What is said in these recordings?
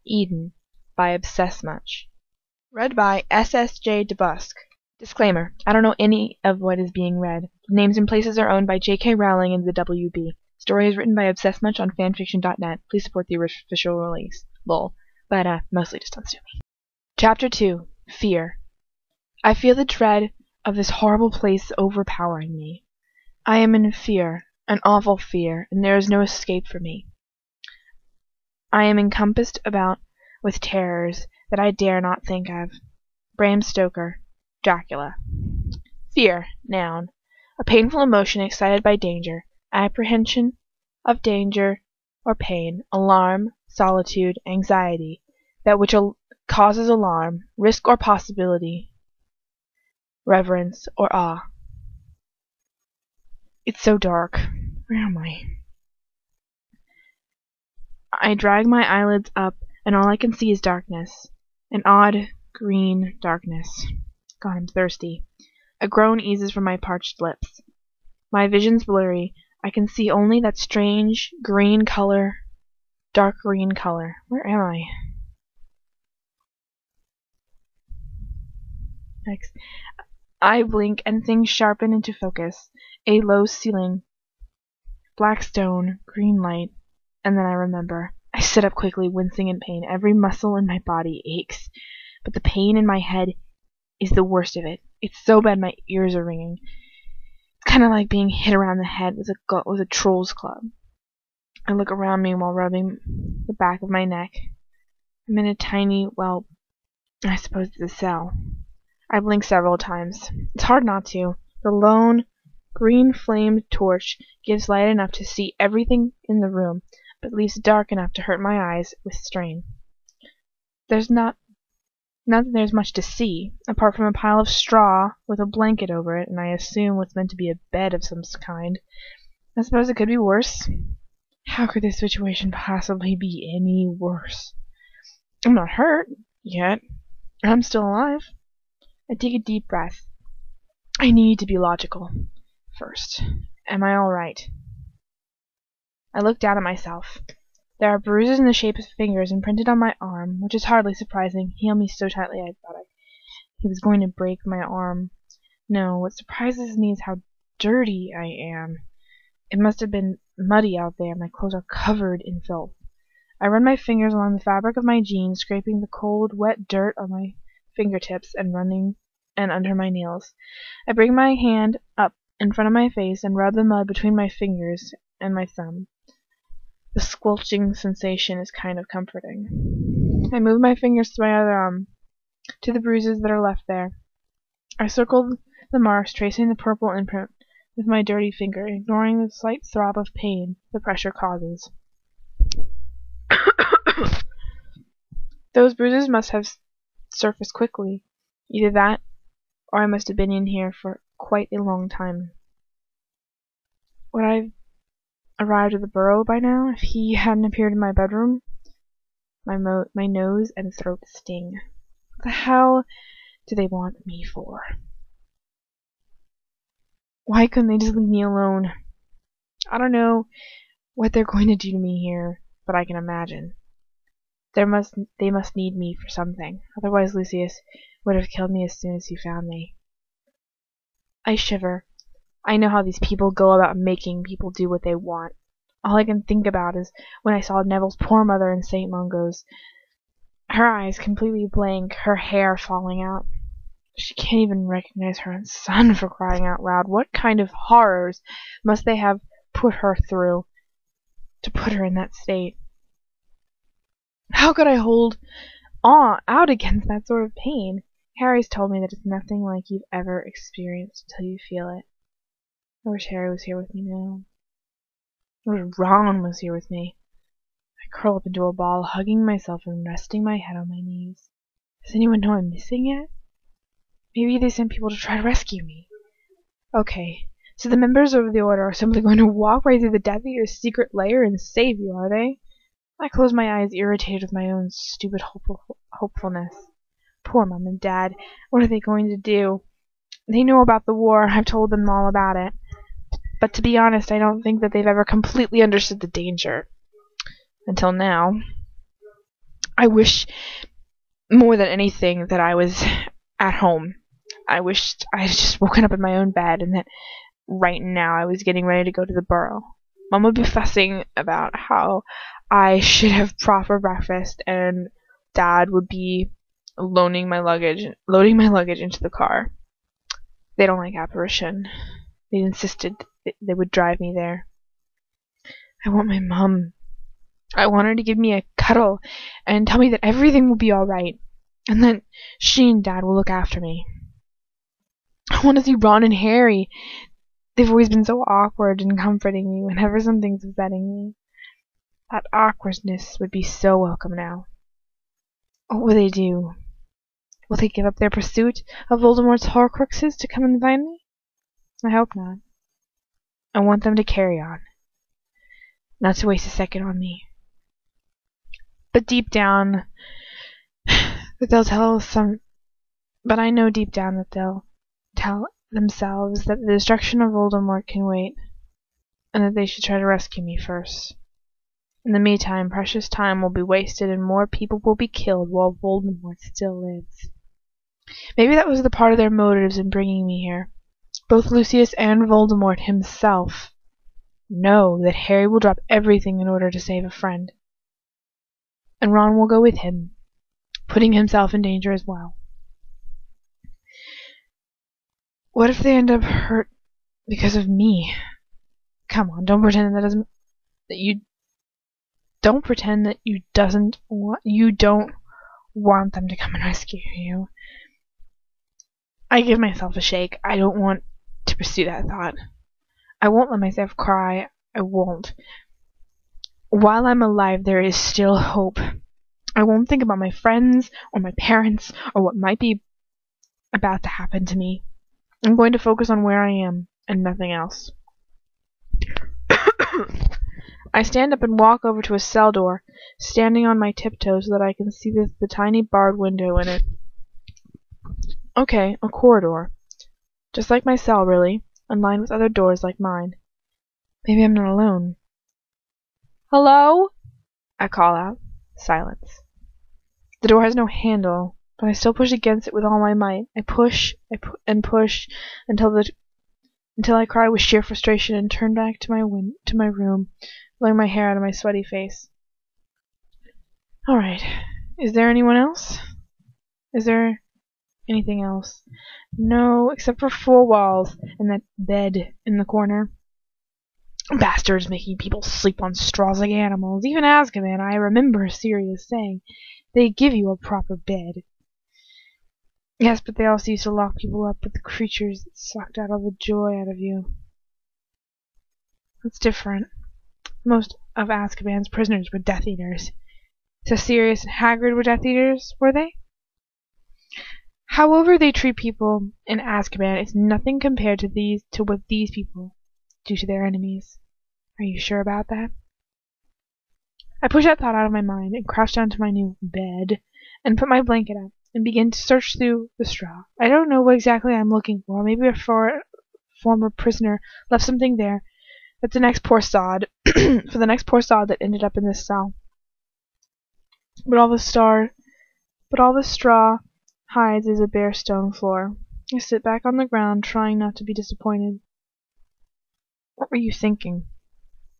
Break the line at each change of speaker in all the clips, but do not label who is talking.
Eden by Obsessmuch. Read by SSJDeBusk. Disclaimer: I don't know any of what is being read. The names and places are owned by J.K. Rowling and the WB. Story is written by Obsessmuch on fanfiction.net. Please support the official release. Lol. But mostly just on Stumi. Chapter 2. Fear. I feel the dread of this horrible place overpowering me. I am in fear, an awful fear, and there is no escape for me. I am encompassed about with terrors that I dare not think of. Bram Stoker, Dracula. Fear, noun. A painful emotion excited by danger, apprehension of danger or pain, alarm, solitude, anxiety, that which causes alarm, risk or possibility, reverence or awe. It's so dark. Where am I? I drag my eyelids up, and all I can see is darkness. An odd, green darkness. God, I'm thirsty. A groan eases from my parched lips. My vision's blurry. I can see only that strange green color, dark green color. Where am I? Next. I blink, and things sharpen into focus. A low ceiling, black stone, green light. And then I remember. I sit up quickly, wincing in pain. Every muscle in my body aches. But the pain in my head is the worst of it. It's so bad my ears are ringing. It's kind of like being hit around the head with a troll's club. I look around me while rubbing the back of my neck. I'm in a tiny, well, I suppose it's a cell. I blink several times. It's hard not to. The lone, green-flamed torch gives light enough to see everything in the room, but leaves dark enough to hurt my eyes with strain. There's not that there's much to see, apart from a pile of straw with a blanket over it, and I assume what's meant to be a bed of some kind. I suppose it could be worse. How could this situation possibly be any worse? I'm not hurt, yet. I'm still alive. I take a deep breath. I need to be logical. First, am I all right? I look down at myself. There are bruises in the shape of fingers imprinted on my arm, which is hardly surprising. He held me so tightly I thought he was going to break my arm. No, what surprises me is how dirty I am. It must have been muddy out there. My clothes are covered in filth. I run my fingers along the fabric of my jeans, scraping the cold, wet dirt on my fingertips and running and under my nails. I bring my hand up in front of my face and rub the mud between my fingers and my thumb. The squelching sensation is kind of comforting. I move my fingers to my other arm, to the bruises that are left there. I circle the marks, tracing the purple imprint with my dirty finger, ignoring the slight throb of pain the pressure causes. Those bruises must have surfaced quickly. Either that, or I must have been in here for quite a long time. Would I have arrived at the burrow by now if he hadn't appeared in my bedroom? My nose and throat sting. What the hell do they want me for? Why couldn't they just leave me alone? I don't know what they're going to do to me here, but I can imagine. They must need me for something. Otherwise Lucius would have killed me as soon as he found me. I shiver. I know how these people go about making people do what they want. All I can think about is when I saw Neville's poor mother in St. Mungo's. Her eyes completely blank, her hair falling out. She can't even recognize her own son, for crying out loud. What kind of horrors must they have put her through to put her in that state? How could I hold out against that sort of pain? Harry's told me that it's nothing like you've ever experienced till you feel it. I wish Harry was here with me now. I wish Ron was here with me. I curl up into a ball, hugging myself and resting my head on my knees. Does anyone know I'm missing yet? Maybe they sent people to try to rescue me. Okay, so the members of the Order are simply going to walk right through the Death Eater's secret lair and save you, are they? I close my eyes, irritated with my own stupid hopefulness. Poor Mom and Dad. What are they going to do? They know about the war. I've told them all about it. But to be honest, I don't think that they've ever completely understood the danger. Until now. I wish more than anything that I was at home. I wished I had just woken up in my own bed and that right now I was getting ready to go to the burrow. Mom would be fussing about how I should have proper breakfast, and Dad would be loading my luggage into the car. They don't like apparition. They insisted they would drive me there. I want my mom. I want her to give me a cuddle and tell me that everything will be alright, and that she and Dad will look after me. I want to see Ron and Harry. They've always been so awkward and comforting me whenever something's upsetting me. That awkwardness would be so welcome now. What will they do? Will they give up their pursuit of Voldemort's Horcruxes to come and find me? I hope not. I want them to carry on, not to waste a second on me. But deep down, that they'll tell some. But I know deep down that they'll tell themselves that the destruction of Voldemort can wait, and that they should try to rescue me first. In the meantime, precious time will be wasted and more people will be killed while Voldemort still lives. Maybe that was the part of their motives in bringing me here. Both Lucius and Voldemort himself know that Harry will drop everything in order to save a friend. And Ron will go with him, putting himself in danger as well. What if they end up hurt because of me? Come on, don't pretend that you don't want them to come and rescue you. I give myself a shake. I don't want to pursue that thought. I won't let myself cry. I won't. While I'm alive, there is still hope. I won't think about my friends or my parents or what might be about to happen to me. I'm going to focus on where I am and nothing else. I stand up and walk over to a cell door, standing on my tiptoes so that I can see the tiny barred window in it. Okay, a corridor. Just like my cell, really, and lined with other doors like mine. Maybe I'm not alone. Hello? I call out. Silence. The door has no handle, but I still push against it with all my might. I push until I cry with sheer frustration and turn back to my room, blowing my hair out of my sweaty face. All right. Is there anyone else? Is there anything else? No, except for 4 walls and that bed in the corner. Bastards making people sleep on straws like animals. Even Azkaban, I remember Sirius saying, they give you a proper bed. Yes, but they also used to lock people up with the creatures that sucked out all the joy out of you. That's different. Most of Azkaban's prisoners were Death Eaters. So Sirius and Hagrid were Death Eaters, were they? However they treat people in Azkaban is nothing compared to what these people do to their enemies. Are you sure about that? I push that thought out of my mind and crouch down to my new bed and put my blanket up and begin to search through the straw. I don't know what exactly I'm looking for. Maybe a former prisoner left something there. That's the next poor sod for the next poor sod that ended up in this cell. But all the straw hides is a bare stone floor. I sit back on the ground, trying not to be disappointed. What were you thinking?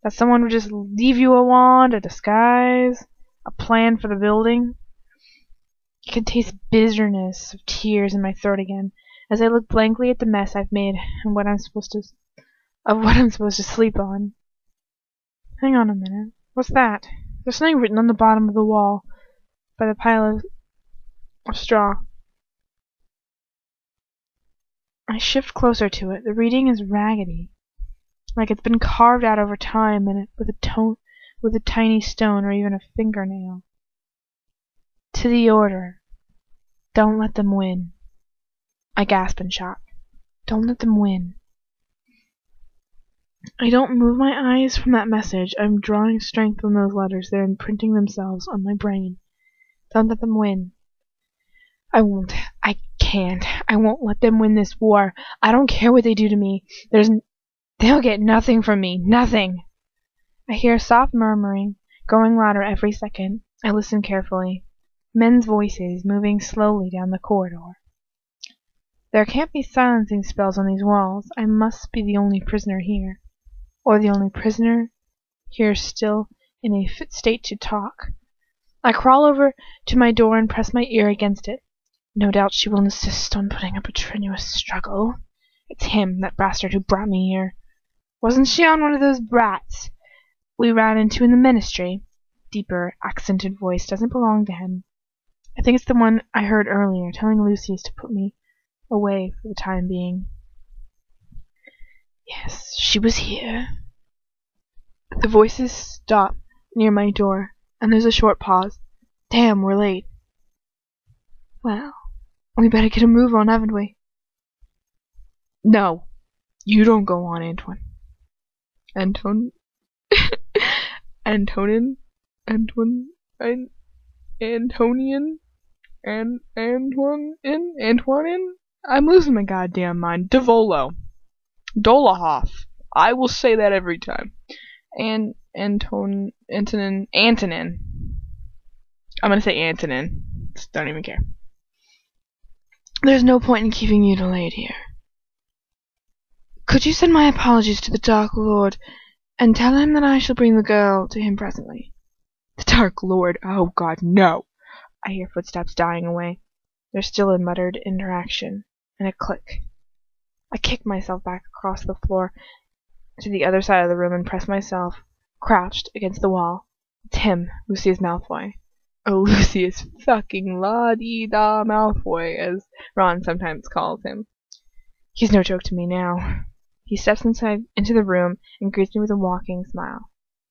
That someone would just leave you a wand, a disguise, a plan for the building? I can taste bitterness of tears in my throat again as I look blankly at the mess I've made and what I'm supposed to sleep on. Hang on a minute. What's that? There's something written on the bottom of the wall by the pile of straw. I shift closer to it. The reading is raggedy, like it's been carved out over time and with a tiny stone or even a fingernail. To the order. Don't let them win. I gasp in shock. Don't let them win. I don't move my eyes from that message. I'm drawing strength from those letters. They're imprinting themselves on my brain. Don't let them win. I won't. I can't. I won't let them win this war. I don't care what they do to me. They'll get nothing from me. Nothing. I hear soft murmuring, growing louder every second. I listen carefully. Men's voices moving slowly down the corridor. There can't be silencing spells on these walls. I must be the only prisoner here. Or the only prisoner here still in a fit state to talk. I crawl over to my door and press my ear against it. No doubt she will insist on putting up a strenuous struggle. It's him, that bastard who brought me here. Wasn't she on one of those brats we ran into in the ministry? Deeper, accented voice doesn't belong to him. I think it's the one I heard earlier, telling Lucius to put me away for the time being. Yes, she was here. The voices stop near my door, and there's a short pause. Damn, we're late. Well, we better get a move on, haven't we? No, you don't go on, Antoine. Antonian? Antoinin? I'm losing my goddamn mind. Davolo. Dolahoff. I will say that every time. Antonin. I'm gonna say Antonin. Just don't even care. There's no point in keeping you delayed here. Could you send my apologies to the Dark Lord, and tell him that I shall bring the girl to him presently? The Dark Lord? Oh God, no! I hear footsteps dying away. There's still a muttered interaction, and a click. I kick myself back across the floor to the other side of the room and press myself, crouched, against the wall. It's him, Lucius Malfoy. Oh, Lucius fucking la-dee-da Malfoy, as Ron sometimes calls him. He's no joke to me now. He steps into the room and greets me with a mocking smile.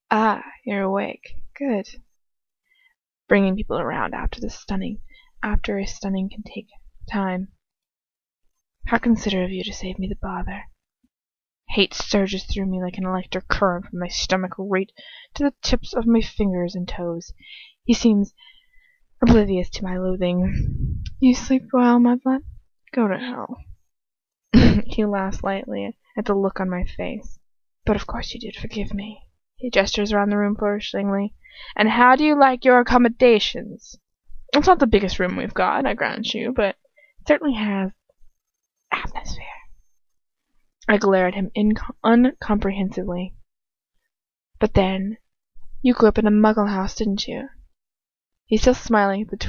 Ah, you're awake. Good. Bringing people around after a stunning can take time. How considerate of you to save me the bother. Hate surges through me like an electric current from my stomach right to the tips of my fingers and toes. He seems oblivious to my loathing. You sleep well, my blood? Go to hell. He laughs lightly at the look on my face. But of course you did forgive me. He gestures around the room flourishingly. And how do you like your accommodations? It's not the biggest room we've got, I grant you, but it certainly has atmosphere. I glare at him uncomprehensively. But then, you grew up in a muggle house, didn't you? He's still smiling at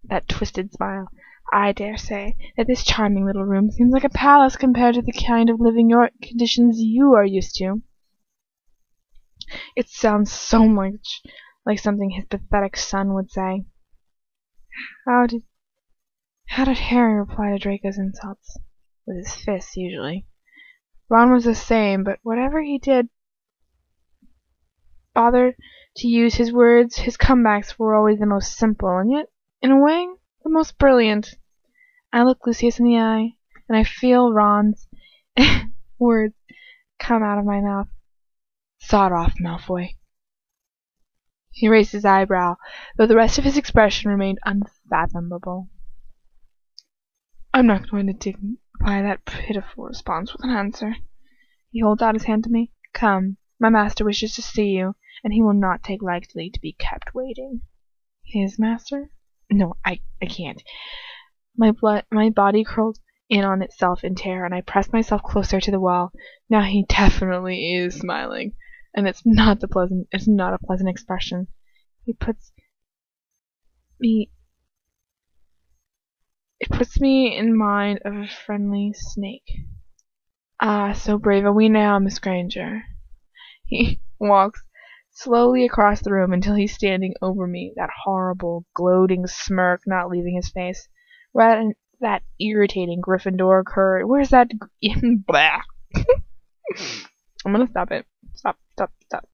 that twisted smile. I dare say that this charming little room seems like a palace compared to the kind of living conditions you are used to. It sounds so much like something his pathetic son would say. How did Harry reply to Draco's insults? With his fists, usually. Ron was the same, but whatever he did bother to use his words, his comebacks were always the most simple, and yet, in a way, the most brilliant. I look Lucius in the eye, and I feel Ron's words come out of my mouth. Sod off, Malfoy. He raised his eyebrow, though the rest of his expression remained unfathomable. I'm not going to dignify that pitiful response with an answer. He holds out his hand to me. Come, my master wishes to see you, and he will not take lightly to be kept waiting. His master? No, I can't. My body curled in on itself in terror, and I pressed myself closer to the wall. Now he definitely is smiling, and it's not a pleasant expression. It puts me in mind of a friendly snake. Ah, so brave are we now, Miss Granger. He walks slowly across the room until he's standing over me, that horrible, gloating smirk not leaving his face. That irritating Gryffindor cur. Where's that? Blah. I'm gonna stop it. Stop.